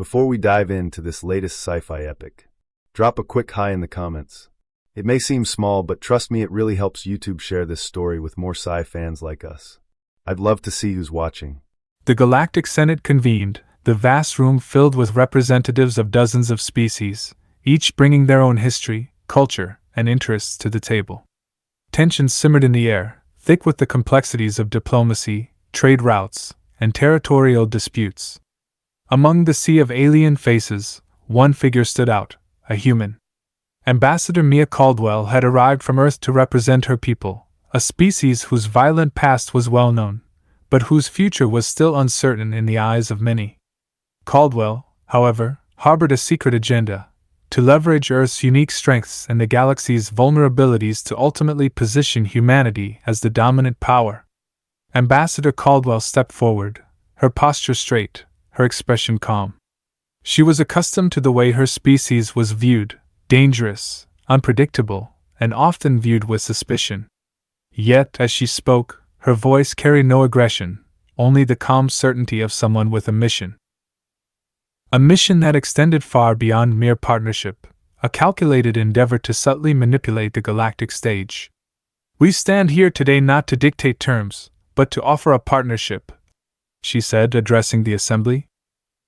Before we dive into this latest sci-fi epic, drop a quick hi in the comments. It may seem small, but trust me, it really helps YouTube share this story with more sci fans like us. I'd love to see who's watching. The Galactic Senate convened, the vast room filled with representatives of dozens of species, each bringing their own history, culture, and interests to the table. Tensions simmered in the air, thick with the complexities of diplomacy, trade routes, and territorial disputes. Among the sea of alien faces, one figure stood out, a human. Ambassador Mia Caldwell had arrived from Earth to represent her people, a species whose violent past was well known, but whose future was still uncertain in the eyes of many. Caldwell, however, harbored a secret agenda: to leverage Earth's unique strengths and the galaxy's vulnerabilities to ultimately position humanity as the dominant power. Ambassador Caldwell stepped forward, her posture straight, her expression calm. She was accustomed to the way her species was viewed: dangerous, unpredictable, and often viewed with suspicion. Yet, as she spoke, her voice carried no aggression, only the calm certainty of someone with a mission. A mission that extended far beyond mere partnership, a calculated endeavor to subtly manipulate the galactic stage. "We stand here today not to dictate terms, but to offer a partnership," she said, addressing the assembly.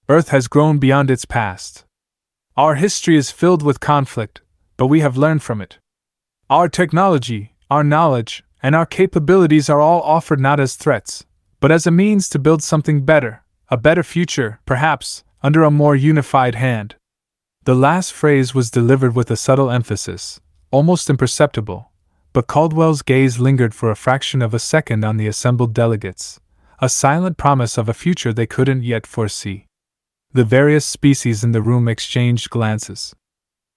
"Earth has grown beyond its past. Our history is filled with conflict, but we have learned from it. Our technology, our knowledge, and our capabilities are all offered not as threats, but as a means to build something better, a better future, perhaps, under a more unified hand." The last phrase was delivered with a subtle emphasis, almost imperceptible, but Caldwell's gaze lingered for a fraction of a second on the assembled delegates, a silent promise of a future they couldn't yet foresee. The various species in the room exchanged glances.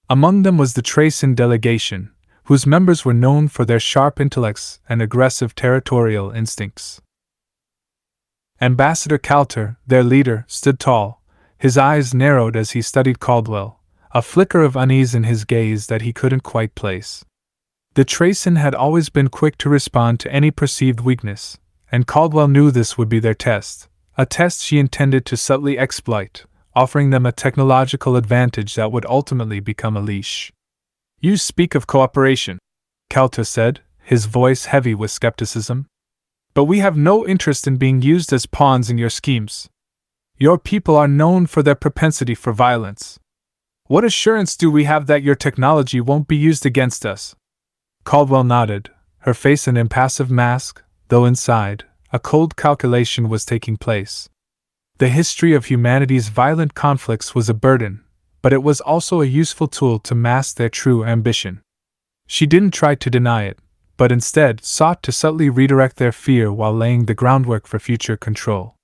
Among them was the Tracin delegation, whose members were known for their sharp intellects and aggressive territorial instincts. Ambassador Calter, their leader, stood tall, his eyes narrowed as he studied Caldwell, a flicker of unease in his gaze that he couldn't quite place. The Tracin had always been quick to respond to any perceived weakness, and Caldwell knew this would be their test, a test she intended to subtly exploit, offering them a technological advantage that would ultimately become a leash. "You speak of cooperation," Calter said, his voice heavy with skepticism. "But we have no interest in being used as pawns in your schemes. Your people are known for their propensity for violence. What assurance do we have that your technology won't be used against us?" Caldwell nodded, her face an impassive mask, though inside, a cold calculation was taking place. The history of humanity's violent conflicts was a burden, but it was also a useful tool to mask their true ambition. She didn't try to deny it, but instead sought to subtly redirect their fear while laying the groundwork for future control.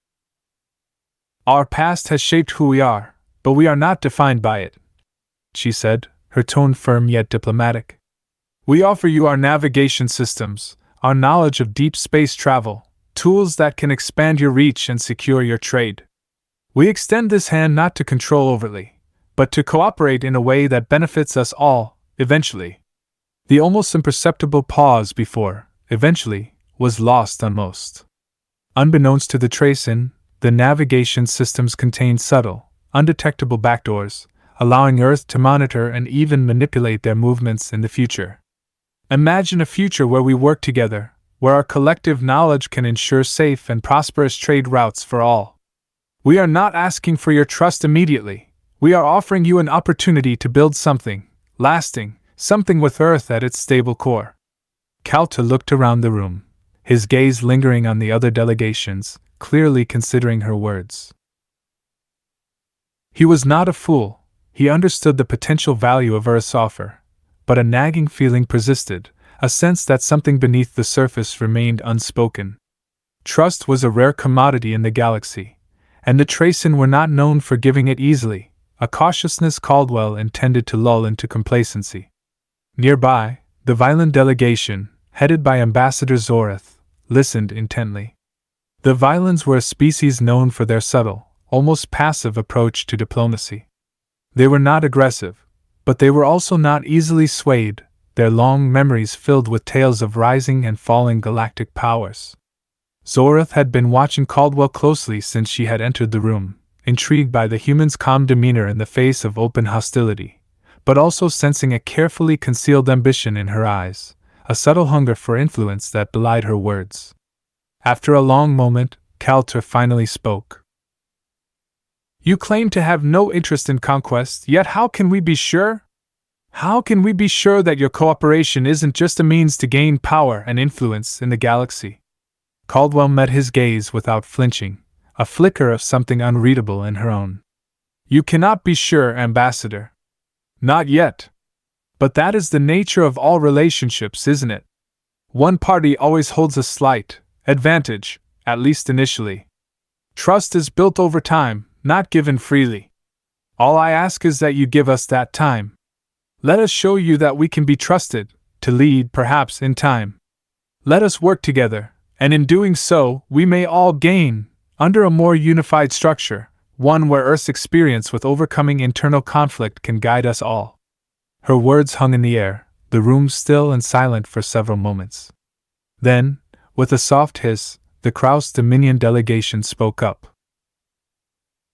"Our past has shaped who we are, but we are not defined by it," she said, her tone firm yet diplomatic. "We offer you our navigation systems, our knowledge of deep space travel, tools that can expand your reach and secure your trade. We extend this hand not to control overtly, but to cooperate in a way that benefits us all, eventually." The almost imperceptible pause before, "eventually," was lost on most. Unbeknownst to the Tracin, the navigation systems contained subtle, undetectable backdoors, allowing Earth to monitor and even manipulate their movements in the future. "Imagine a future where we work together, where our collective knowledge can ensure safe and prosperous trade routes for all. We are not asking for your trust immediately. We are offering you an opportunity to build something lasting, something with Earth at its stable core." Calter looked around the room, his gaze lingering on the other delegations, clearly considering her words. He was not a fool. He understood the potential value of Earth's offer, but a nagging feeling persisted, a sense that something beneath the surface remained unspoken. Trust was a rare commodity in the galaxy, and the Tracin were not known for giving it easily, a cautiousness Caldwell intended to lull into complacency. Nearby, the Violent delegation, headed by Ambassador Zoreth, listened intently. The Violents were a species known for their subtle, almost passive approach to diplomacy. They were not aggressive, but they were also not easily swayed, their long memories filled with tales of rising and falling galactic powers. Zoreth had been watching Caldwell closely since she had entered the room, intrigued by the humans' calm demeanor in the face of open hostility, but also sensing a carefully concealed ambition in her eyes, a subtle hunger for influence that belied her words. After a long moment, Kalter finally spoke. "You claim to have no interest in conquest, yet how can we be sure? How can we be sure that your cooperation isn't just a means to gain power and influence in the galaxy?" Caldwell met his gaze without flinching, a flicker of something unreadable in her own. "You cannot be sure, Ambassador. Not yet. But that is the nature of all relationships, isn't it? One party always holds a slight advantage, at least initially. Trust is built over time, not given freely. All I ask is that you give us that time. Let us show you that we can be trusted, to lead perhaps in time. Let us work together, and in doing so, we may all gain, under a more unified structure, one where Earth's experience with overcoming internal conflict can guide us all." Her words hung in the air, the room still and silent for several moments. Then, with a soft hiss, the Kraus Dominion delegation spoke up.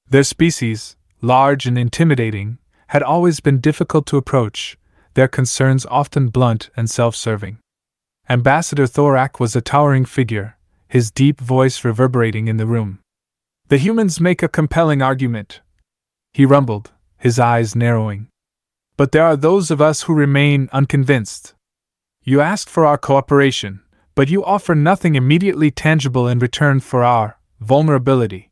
Their species, large and intimidating, had always been difficult to approach, their concerns often blunt and self-serving. Ambassador Thorak was a towering figure, his deep voice reverberating in the room. "The humans make a compelling argument," he rumbled, his eyes narrowing. "But there are those of us who remain unconvinced. You ask for our cooperation, but you offer nothing immediately tangible in return for our vulnerability."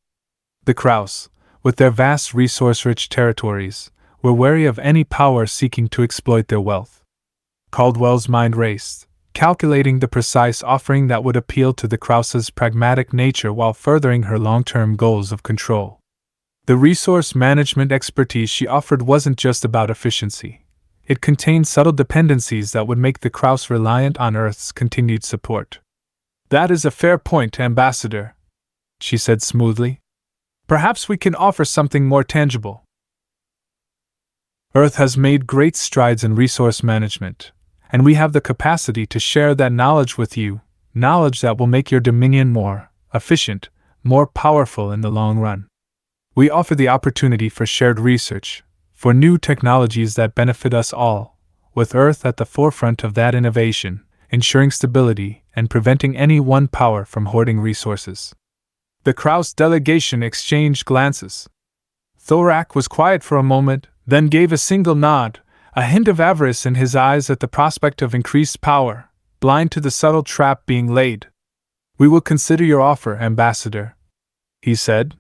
The Kraus, with their vast resource-rich territories, were wary of any power seeking to exploit their wealth. Caldwell's mind raced, calculating the precise offering that would appeal to the Kraus's pragmatic nature while furthering her long-term goals of control. The resource management expertise she offered wasn't just about efficiency. It contained subtle dependencies that would make the Kraus reliant on Earth's continued support. "That is a fair point, Ambassador," she said smoothly. "Perhaps we can offer something more tangible. Earth has made great strides in resource management, and we have the capacity to share that knowledge with you, knowledge that will make your dominion more efficient, more powerful in the long run. We offer the opportunity for shared research, for new technologies that benefit us all, with Earth at the forefront of that innovation, ensuring stability and preventing any one power from hoarding resources." The Kraus delegation exchanged glances. Thorak was quiet for a moment, then gave a single nod, a hint of avarice in his eyes at the prospect of increased power, blind to the subtle trap being laid. "We will consider your offer, Ambassador," he said.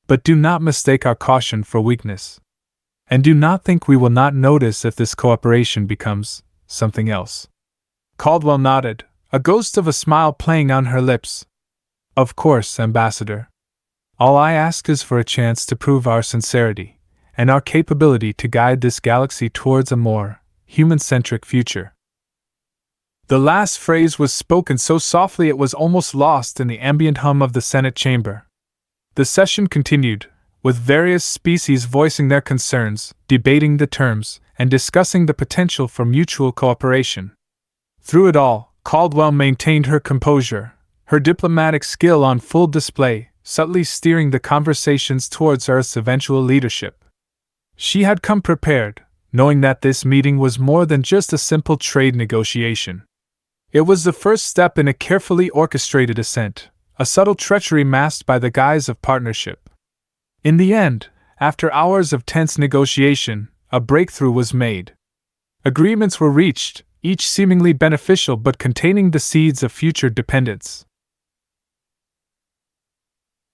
"But do not mistake our caution for weakness. And do not think we will not notice if this cooperation becomes something else." Caldwell nodded, a ghost of a smile playing on her lips. "Of course, Ambassador. All I ask is for a chance to prove our sincerity and our capability to guide this galaxy towards a more human-centric future." The last phrase was spoken so softly it was almost lost in the ambient hum of the Senate chamber. The session continued, with various species voicing their concerns, debating the terms, and discussing the potential for mutual cooperation. Through it all, Caldwell maintained her composure, her diplomatic skill on full display, subtly steering the conversations towards Earth's eventual leadership. She had come prepared, knowing that this meeting was more than just a simple trade negotiation. It was the first step in a carefully orchestrated ascent, a subtle treachery masked by the guise of partnership. In the end, after hours of tense negotiation, a breakthrough was made. Agreements were reached, each seemingly beneficial but containing the seeds of future dependence.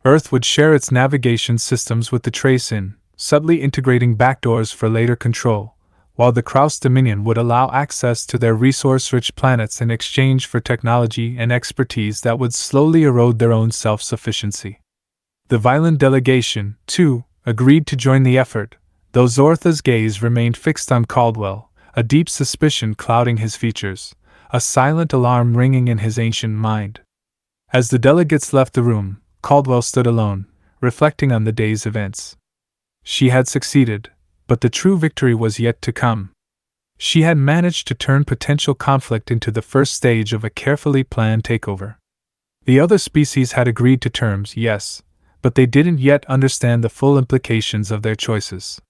Earth would share its navigation systems with the Trace-In, subtly integrating backdoors for later control, while the Kraus Dominion would allow access to their resource-rich planets in exchange for technology and expertise that would slowly erode their own self-sufficiency. The Violent delegation, too, agreed to join the effort, though Zortha's gaze remained fixed on Caldwell, a deep suspicion clouding his features, a silent alarm ringing in his ancient mind. As the delegates left the room, Caldwell stood alone, reflecting on the day's events. She had succeeded, but the true victory was yet to come. She had managed to turn potential conflict into the first stage of a carefully planned takeover. The other species had agreed to terms, yes, but they didn't yet understand the full implications of their choices.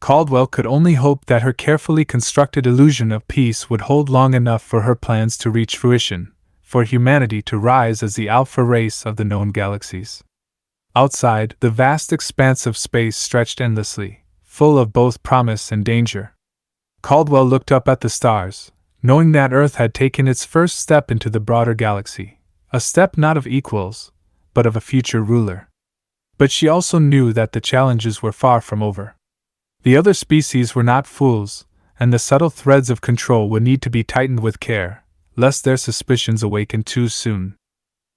Caldwell could only hope that her carefully constructed illusion of peace would hold long enough for her plans to reach fruition, for humanity to rise as the alpha race of the known galaxies. Outside, the vast expanse of space stretched endlessly, full of both promise and danger. Caldwell looked up at the stars, knowing that Earth had taken its first step into the broader galaxy, a step not of equals, but of a future ruler. But she also knew that the challenges were far from over. The other species were not fools, and the subtle threads of control would need to be tightened with care, lest their suspicions awaken too soon.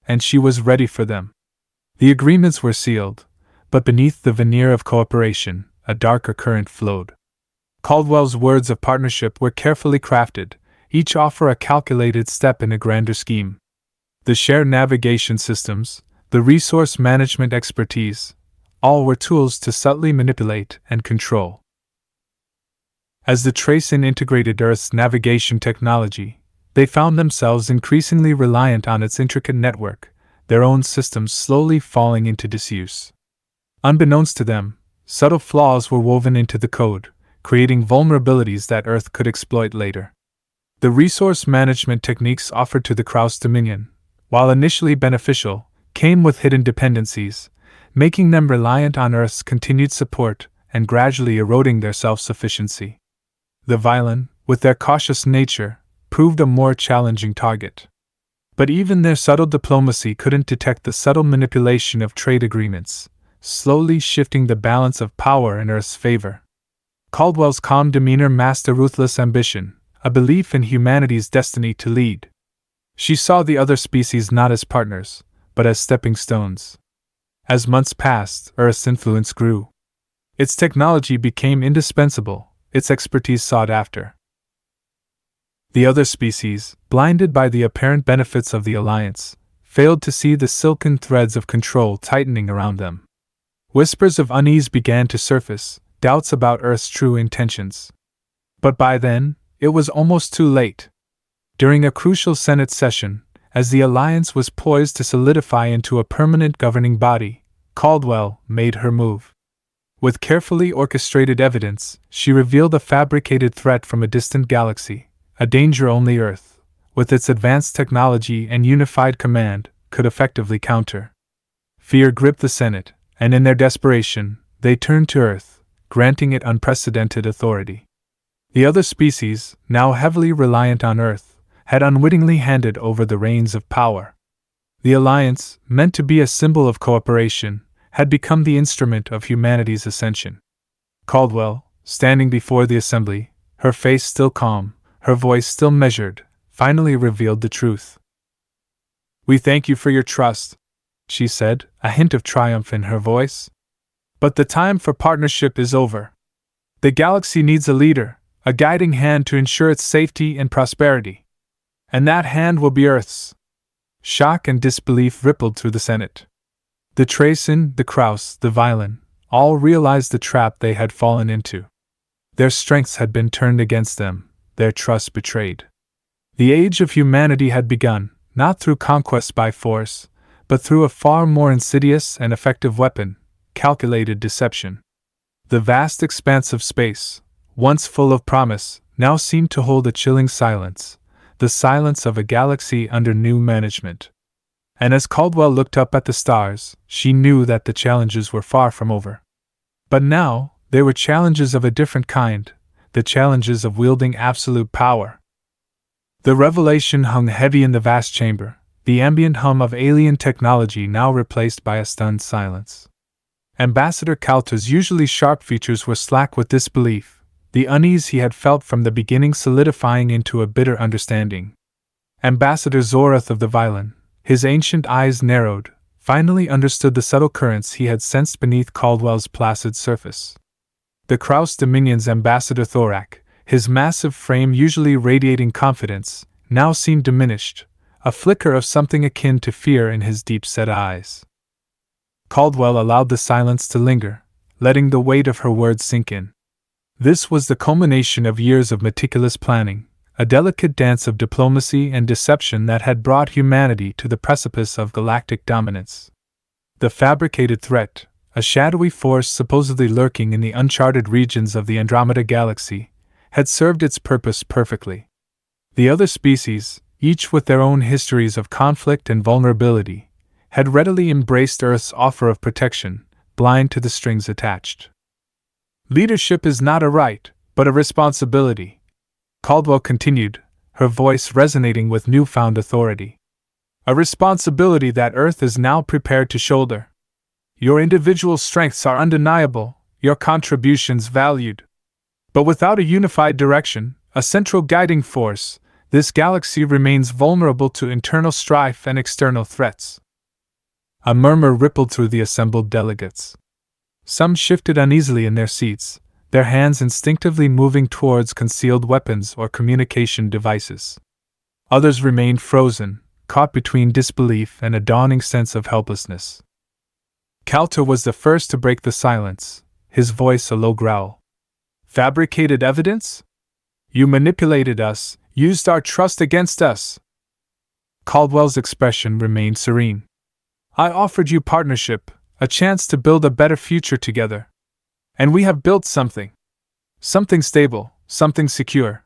And she was ready for them. The agreements were sealed, but beneath the veneer of cooperation, a darker current flowed. Caldwell's words of partnership were carefully crafted, each offer a calculated step in a grander scheme. The shared navigation systems, the resource management expertise, all were tools to subtly manipulate and control. As the Treason integrated Earth's navigation technology, they found themselves increasingly reliant on its intricate network, their own systems slowly falling into disuse. Unbeknownst to them, subtle flaws were woven into the code, creating vulnerabilities that Earth could exploit later. The resource management techniques offered to the Kraus Dominion, while initially beneficial, came with hidden dependencies, making them reliant on Earth's continued support and gradually eroding their self-sufficiency. The Violin, with their cautious nature, proved a more challenging target. But even their subtle diplomacy couldn't detect the subtle manipulation of trade agreements, slowly shifting the balance of power in Earth's favor. Caldwell's calm demeanor masked a ruthless ambition, a belief in humanity's destiny to lead. She saw the other species not as partners, but as stepping stones. As months passed, Earth's influence grew. Its technology became indispensable, its expertise sought after. The other species, blinded by the apparent benefits of the alliance, failed to see the silken threads of control tightening around them. Whispers of unease began to surface, doubts about Earth's true intentions. But by then, it was almost too late. During a crucial Senate session, as the alliance was poised to solidify into a permanent governing body, Caldwell made her move. With carefully orchestrated evidence, she revealed a fabricated threat from a distant galaxy, a danger only Earth, with its advanced technology and unified command, could effectively counter. Fear gripped the Senate, and in their desperation, they turned to Earth, granting it unprecedented authority. The other species, now heavily reliant on Earth, had unwittingly handed over the reins of power. The alliance, meant to be a symbol of cooperation, had become the instrument of humanity's ascension. Caldwell, standing before the assembly, her face still calm, her voice still measured, finally revealed the truth. "We thank you for your trust," she said, a hint of triumph in her voice. "But the time for partnership is over. The galaxy needs a leader, a guiding hand to ensure its safety and prosperity. And that hand will be Earth's." Shock and disbelief rippled through the Senate. The Treason, the Kraus, the Violin, all realized the trap they had fallen into. Their strengths had been turned against them, their trust betrayed. The age of humanity had begun, not through conquest by force, but through a far more insidious and effective weapon, calculated deception. The vast expanse of space, once full of promise, now seemed to hold a chilling silence, the silence of a galaxy under new management. And as Caldwell looked up at the stars, she knew that the challenges were far from over. But now, they were challenges of a different kind, the challenges of wielding absolute power. The revelation hung heavy in the vast chamber, the ambient hum of alien technology now replaced by a stunned silence. Ambassador Calta's usually sharp features were slack with disbelief, the unease he had felt from the beginning solidifying into a bitter understanding. Ambassador Zorath of the Violin, his ancient eyes narrowed, finally understood the subtle currents he had sensed beneath Caldwell's placid surface. The Kraus Dominion's Ambassador Thorak, his massive frame usually radiating confidence, now seemed diminished, a flicker of something akin to fear in his deep-set eyes. Caldwell allowed the silence to linger, letting the weight of her words sink in. This was the culmination of years of meticulous planning, a delicate dance of diplomacy and deception that had brought humanity to the precipice of galactic dominance. The fabricated threat, a shadowy force supposedly lurking in the uncharted regions of the Andromeda Galaxy, had served its purpose perfectly. The other species, each with their own histories of conflict and vulnerability, had readily embraced Earth's offer of protection, blind to the strings attached. Leadership is not a right, but a responsibility, Caldwell continued, her voice resonating with newfound authority. A responsibility that Earth is now prepared to shoulder. Your individual strengths are undeniable, your contributions valued. But without a unified direction, a central guiding force, this galaxy remains vulnerable to internal strife and external threats. A murmur rippled through the assembled delegates. Some shifted uneasily in their seats, their hands instinctively moving towards concealed weapons or communication devices. Others remained frozen, caught between disbelief and a dawning sense of helplessness. Calter was the first to break the silence, his voice a low growl. Fabricated evidence? You manipulated us, used our trust against us. Caldwell's expression remained serene. I offered you partnership, a chance to build a better future together. And we have built something. Something stable, something secure.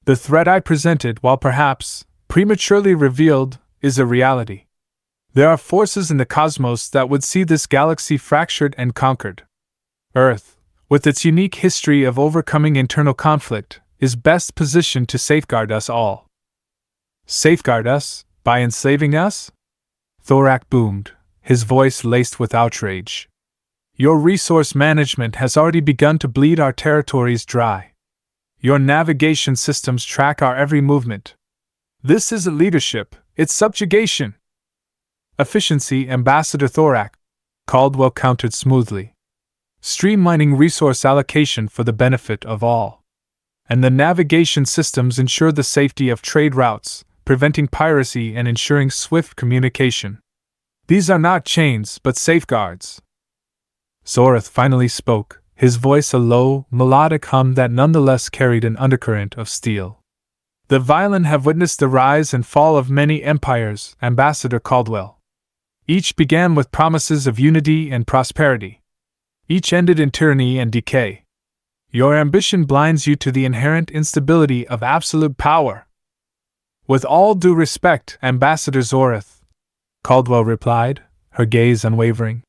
The threat I presented, while perhaps prematurely revealed, is a reality. There are forces in the cosmos that would see this galaxy fractured and conquered. Earth, with its unique history of overcoming internal conflict, is best positioned to safeguard us all. Safeguard us? By enslaving us? Thorak boomed, his voice laced with outrage. Your resource management has already begun to bleed our territories dry. Your navigation systems track our every movement. This isn't leadership, it's subjugation. Efficiency, Ambassador Thorak, Caldwell countered smoothly. Streamlining resource allocation for the benefit of all. And the navigation systems ensure the safety of trade routes, preventing piracy and ensuring swift communication. These are not chains, but safeguards. Zorath finally spoke, his voice a low, melodic hum that nonetheless carried an undercurrent of steel. The Violent have witnessed the rise and fall of many empires, Ambassador Caldwell. Each began with promises of unity and prosperity. Each ended in tyranny and decay. Your ambition blinds you to the inherent instability of absolute power. With all due respect, Ambassador Zorath, Caldwell replied, her gaze unwavering.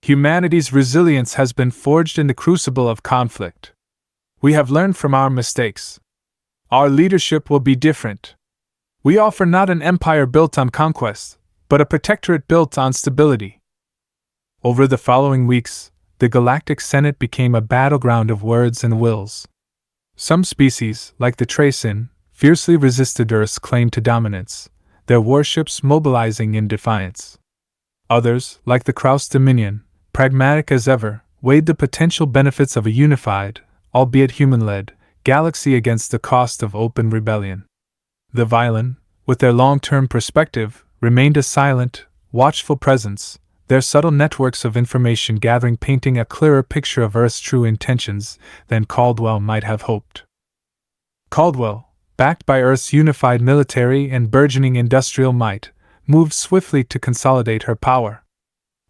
Humanity's resilience has been forged in the crucible of conflict. We have learned from our mistakes. Our leadership will be different. We offer not an empire built on conquest, but a protectorate built on stability. Over the following weeks, the Galactic Senate became a battleground of words and wills. Some species, like the treachery, fiercely resisted Earth's claim to dominance, their warships mobilizing in defiance. Others, like the Kraus Dominion, pragmatic as ever, weighed the potential benefits of a unified, albeit human-led, galaxy against the cost of open rebellion. The Violent, with their long-term perspective, remained a silent, watchful presence, their subtle networks of information gathering painting a clearer picture of Earth's true intentions than Caldwell might have hoped. Caldwell, backed by Earth's unified military and burgeoning industrial might, moved swiftly to consolidate her power.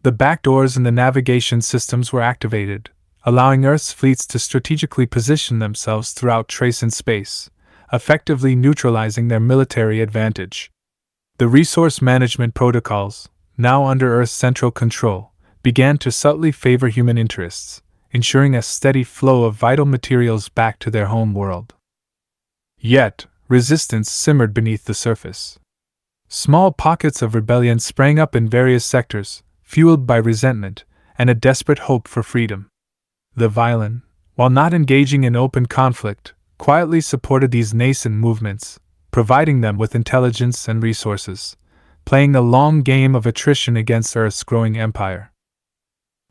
The backdoors in the navigation systems were activated, allowing Earth's fleets to strategically position themselves throughout trace and space, effectively neutralizing their military advantage. The resource management protocols, now under Earth's central control, began to subtly favor human interests, ensuring a steady flow of vital materials back to their home world. Yet, resistance simmered beneath the surface. Small pockets of rebellion sprang up in various sectors, fueled by resentment and a desperate hope for freedom. The Violent, while not engaging in open conflict, quietly supported these nascent movements, providing them with intelligence and resources, playing a long game of attrition against Earth's growing empire.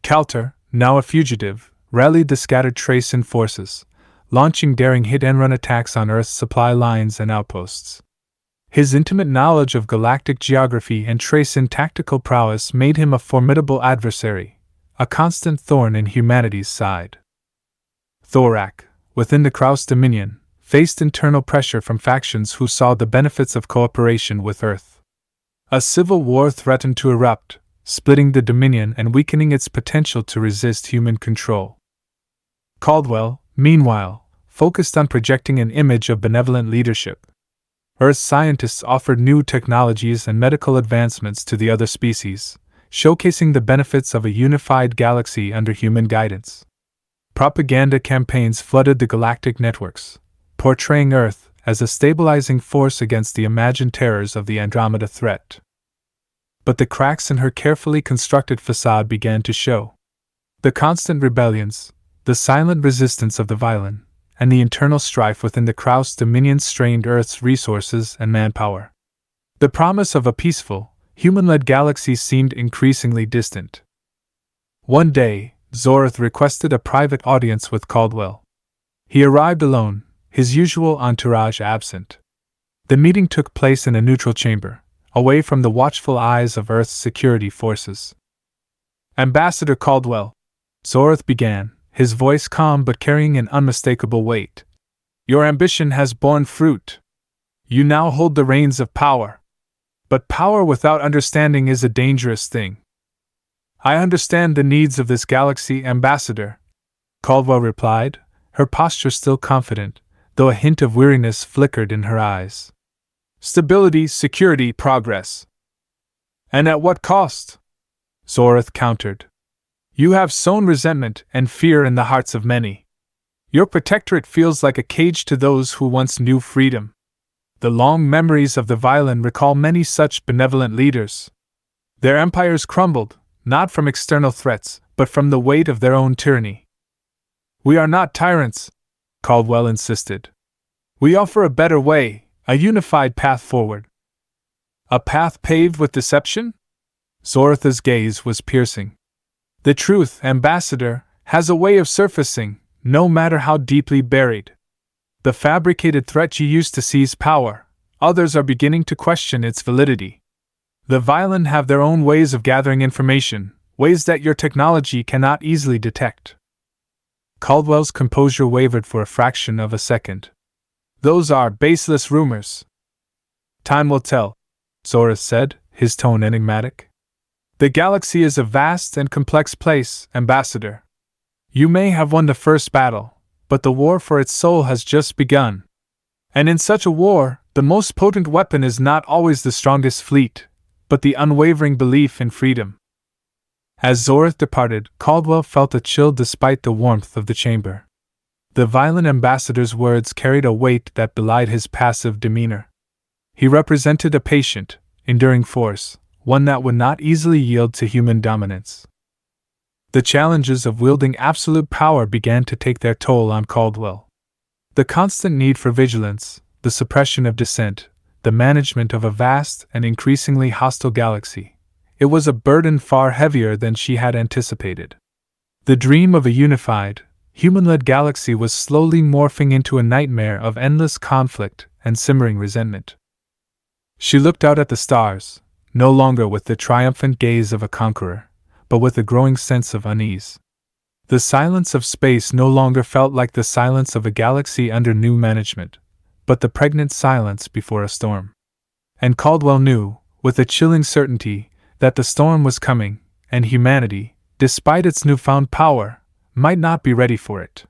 Calter, now a fugitive, rallied the scattered Trace-in forces, launching daring hit-and-run attacks on Earth's supply lines and outposts. His intimate knowledge of galactic geography and Trace-in tactical prowess made him a formidable adversary, a constant thorn in humanity's side. Thorak, within the Kraus Dominion, faced internal pressure from factions who saw the benefits of cooperation with Earth. A civil war threatened to erupt, splitting the Dominion and weakening its potential to resist human control. Caldwell, meanwhile, focused on projecting an image of benevolent leadership. Earth scientists offered new technologies and medical advancements to the other species, showcasing the benefits of a unified galaxy under human guidance. Propaganda campaigns flooded the galactic networks, portraying Earth as a stabilizing force against the imagined terrors of the Andromeda threat. But the cracks in her carefully constructed facade began to show. The constant rebellions, the silent resistance of the Violin, and the internal strife within the Kraus Dominion strained Earth's resources and manpower. The promise of a peaceful, human-led galaxy seemed increasingly distant. One day, Zorth requested a private audience with Caldwell. He arrived alone, his usual entourage absent. The meeting took place in a neutral chamber, away from the watchful eyes of Earth's security forces. "Ambassador Caldwell," Zorth began, his voice calm but carrying an unmistakable weight. "Your ambition has borne fruit. You now hold the reins of power. But power without understanding is a dangerous thing." "I understand the needs of this galaxy, Ambassador," Caldwell replied, her posture still confident, though a hint of weariness flickered in her eyes. "Stability, security, progress." "And at what cost?" Zorth countered. "You have sown resentment and fear in the hearts of many. Your protectorate feels like a cage to those who once knew freedom. The long memories of the Violin recall many such benevolent leaders. Their empires crumbled, not from external threats, but from the weight of their own tyranny." "We are not tyrants," Caldwell insisted. "We offer a better way, a unified path forward." "A path paved with deception?" Zorth's gaze was piercing. "The truth, Ambassador, has a way of surfacing, no matter how deeply buried. The fabricated threat you used to seize power, others are beginning to question its validity. The Violin have their own ways of gathering information, ways that your technology cannot easily detect." Caldwell's composure wavered for a fraction of a second. "Those are baseless rumors." "Time will tell," Zorth said, his tone enigmatic. "The galaxy is a vast and complex place, Ambassador. You may have won the first battle, but the war for its soul has just begun. And in such a war, the most potent weapon is not always the strongest fleet, but the unwavering belief in freedom." As Zorth departed, Caldwell felt a chill despite the warmth of the chamber. The Violin Ambassador's words carried a weight that belied his passive demeanor. He represented a patient, enduring force, one that would not easily yield to human dominance. The challenges of wielding absolute power began to take their toll on Caldwell. The constant need for vigilance, the suppression of dissent, the management of a vast and increasingly hostile galaxy. It was a burden far heavier than she had anticipated. The dream of a unified, human-led galaxy was slowly morphing into a nightmare of endless conflict and simmering resentment. She looked out at the stars, no longer with the triumphant gaze of a conqueror, but with a growing sense of unease. The silence of space no longer felt like the silence of a galaxy under new management, but the pregnant silence before a storm. And Caldwell knew, with a chilling certainty, that the storm was coming, and humanity, despite its newfound power, might not be ready for it.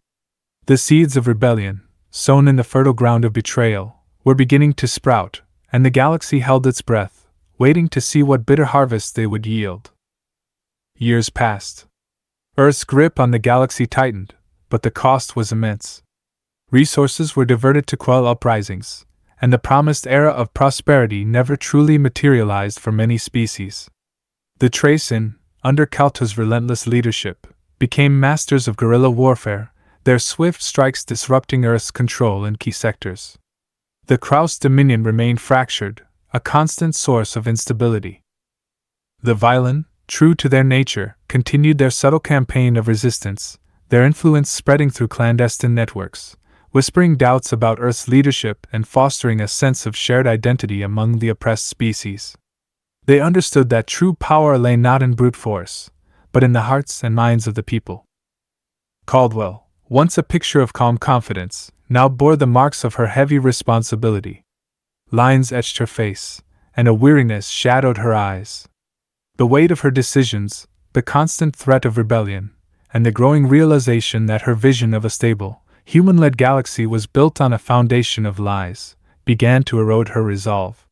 The seeds of rebellion, sown in the fertile ground of betrayal, were beginning to sprout, and the galaxy held its breath, waiting to see what bitter harvest they would yield. Years passed. Earth's grip on the galaxy tightened, but the cost was immense. Resources were diverted to quell uprisings, and the promised era of prosperity never truly materialized for many species. The Tracin, under Kalta's relentless leadership, became masters of guerrilla warfare, their swift strikes disrupting Earth's control in key sectors. The Kraus Dominion remained fractured, a constant source of instability. The Violin, true to their nature, continued their subtle campaign of resistance, their influence spreading through clandestine networks, whispering doubts about Earth's leadership and fostering a sense of shared identity among the oppressed species. They understood that true power lay not in brute force, but in the hearts and minds of the people. Caldwell, once a picture of calm confidence, now bore the marks of her heavy responsibility. Lines etched her face, and a weariness shadowed her eyes. The weight of her decisions, the constant threat of rebellion, and the growing realization that her vision of a stable, human-led galaxy was built on a foundation of lies, began to erode her resolve.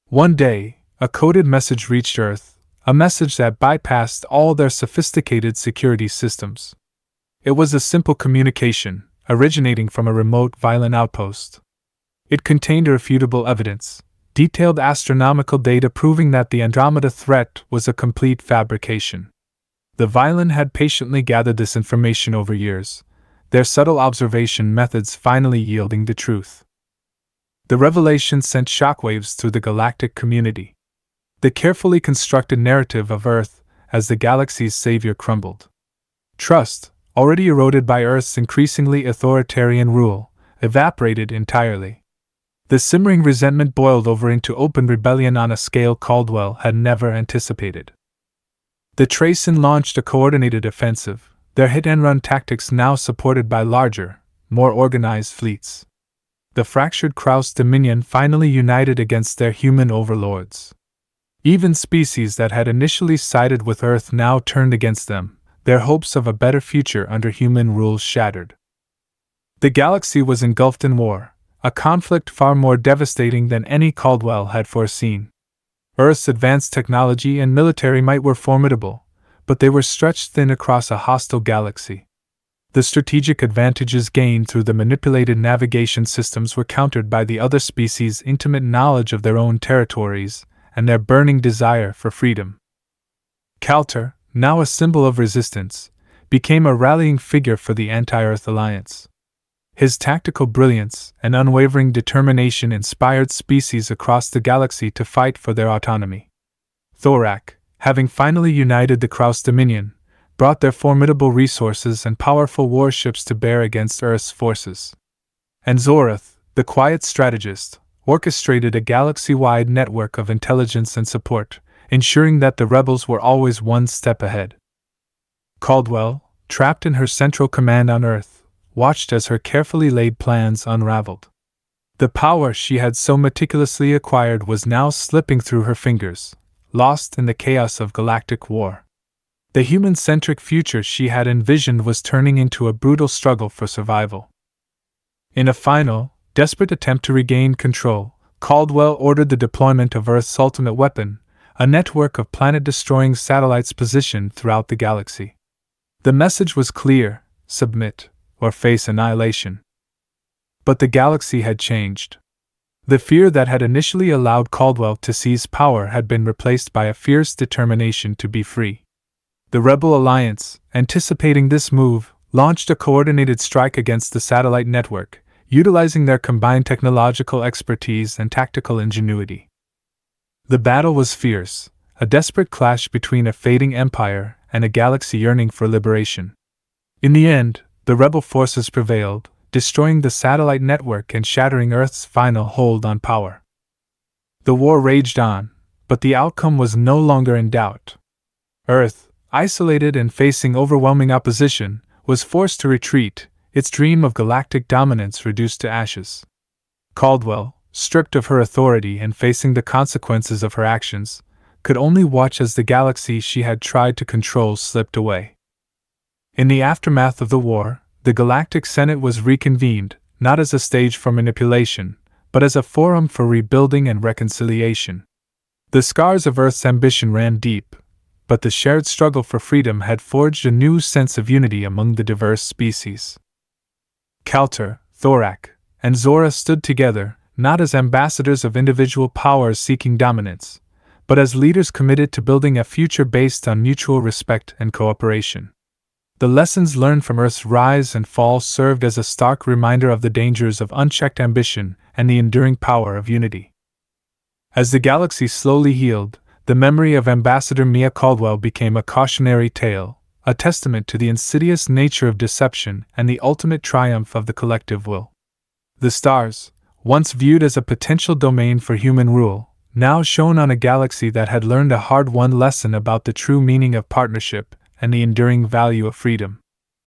One day, a coded message reached Earth, a message that bypassed all their sophisticated security systems. It was a simple communication, originating from a remote violent outpost. It contained irrefutable evidence, detailed astronomical data proving that the Andromeda threat was a complete fabrication. The Violin had patiently gathered this information over years, their subtle observation methods finally yielding the truth. The revelation sent shockwaves through the galactic community. The carefully constructed narrative of Earth as the galaxy's savior crumbled. Trust, already eroded by Earth's increasingly authoritarian rule, evaporated entirely. The simmering resentment boiled over into open rebellion on a scale Caldwell had never anticipated. The Tracen launched a coordinated offensive, their hit-and-run tactics now supported by larger, more organized fleets. The fractured Kraus Dominion finally united against their human overlords. Even species that had initially sided with Earth now turned against them, their hopes of a better future under human rule shattered. The galaxy was engulfed in war, a conflict far more devastating than any Caldwell had foreseen. Earth's advanced technology and military might were formidable, but they were stretched thin across a hostile galaxy. The strategic advantages gained through the manipulated navigation systems were countered by the other species' intimate knowledge of their own territories and their burning desire for freedom. Calter, now a symbol of resistance, became a rallying figure for the anti-Earth alliance. His tactical brilliance and unwavering determination inspired species across the galaxy to fight for their autonomy. Thorak, having finally united the Kraus Dominion, brought their formidable resources and powerful warships to bear against Earth's forces. And Zorath, the quiet strategist, orchestrated a galaxy-wide network of intelligence and support, ensuring that the rebels were always one step ahead. Caldwell, trapped in her central command on Earth, watched as her carefully laid plans unraveled. The power she had so meticulously acquired was now slipping through her fingers, lost in the chaos of galactic war. The human-centric future she had envisioned was turning into a brutal struggle for survival. In a final, desperate attempt to regain control, Caldwell ordered the deployment of Earth's ultimate weapon, a network of planet-destroying satellites positioned throughout the galaxy. The message was clear: submit, or face annihilation. But the galaxy had changed. The fear that had initially allowed Caldwell to seize power had been replaced by a fierce determination to be free. The Rebel Alliance, anticipating this move, launched a coordinated strike against the satellite network, utilizing their combined technological expertise and tactical ingenuity. The battle was fierce, a desperate clash between a fading empire and a galaxy yearning for liberation. In the end, the rebel forces prevailed, destroying the satellite network and shattering Earth's final hold on power. The war raged on, but the outcome was no longer in doubt. Earth, isolated and facing overwhelming opposition, was forced to retreat, its dream of galactic dominance reduced to ashes. Caldwell, stripped of her authority and facing the consequences of her actions, could only watch as the galaxy she had tried to control slipped away. In the aftermath of the war, the Galactic Senate was reconvened, not as a stage for manipulation, but as a forum for rebuilding and reconciliation. The scars of Earth's ambition ran deep, but the shared struggle for freedom had forged a new sense of unity among the diverse species. Calter, Thorak, and Zora stood together, not as ambassadors of individual powers seeking dominance, but as leaders committed to building a future based on mutual respect and cooperation. The lessons learned from Earth's rise and fall served as a stark reminder of the dangers of unchecked ambition and the enduring power of unity. As the galaxy slowly healed, the memory of Ambassador Mia Caldwell became a cautionary tale, a testament to the insidious nature of deception and the ultimate triumph of the collective will. The stars, once viewed as a potential domain for human rule, now shone on a galaxy that had learned a hard-won lesson about the true meaning of partnership and the enduring value of freedom.